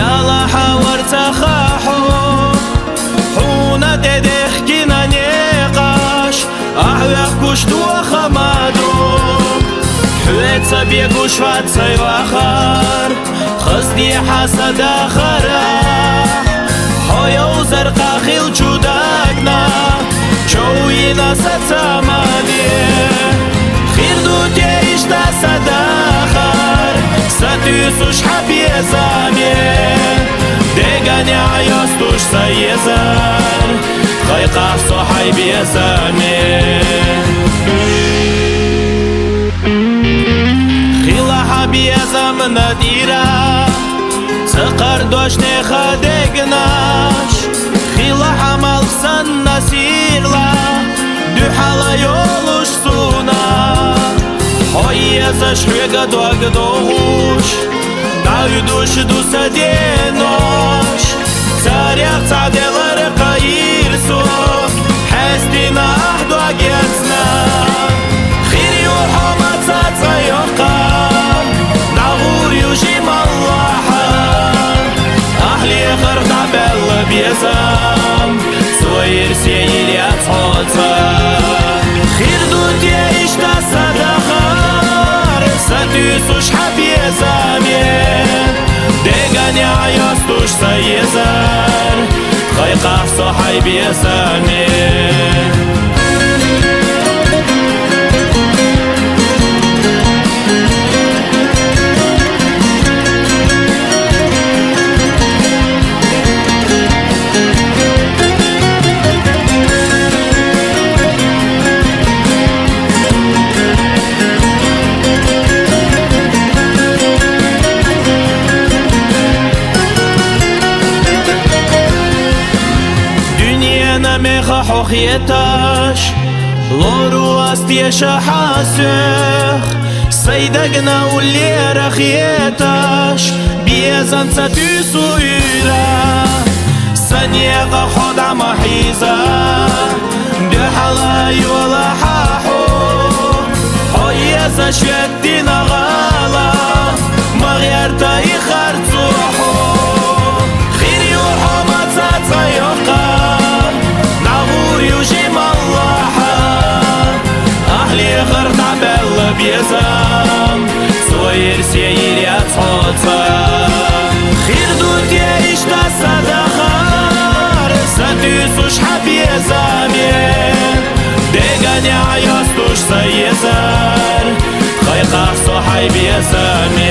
يلا حاورت خاحو حونا ددخ كنا نقاش أحوخ كشتو خمادو حويت بيقوش فاتسي وخار خزني حسد خراح حيو زرقا خيل جوداقنا شوينا ستامالي خير دو تيش دا صداخر ستيسوش حبي زامي ديغاني عيوستوش سيزار خيقا صحي بيزامي خيلا حبي زامنا ديرا سقر دوشني خدقناش خيلا حمال سن نسيرلا دو حالا يولوش سونا حويزا شويقا دوغ دوغوش دايدوش دو سدينوش تاريخ تعديلر قايرسو حستينا احدو اجيزنا خيري وحوما تاتيوقا نغور يوشيم الله أهلي خرط عبال بيزام سوير سيلي أطولتا خير دوت يعيش تصدخار ستيسوش حبي زامي ديغاني عيوستوش سيزار خيقا صحي بيزامي ميخا حوخيتاش لورو استيش حاسخ سيدقنا واللي رخيتاش بيزن ستيسو إيرا سنيغا خدع محيزا بحلاي ولا حاحو حويزا شدنا غالا مغيرتا يخرطوحو خيري وحوما تاتيوقا يوشيم الله أهلي خرط عبال بيزام سوير سيلي أطولتا خير دوت يعيش تصدخار ستيسوش حبي زامي ديغاني عيوستوش سيزار خيقا صحي بيزامي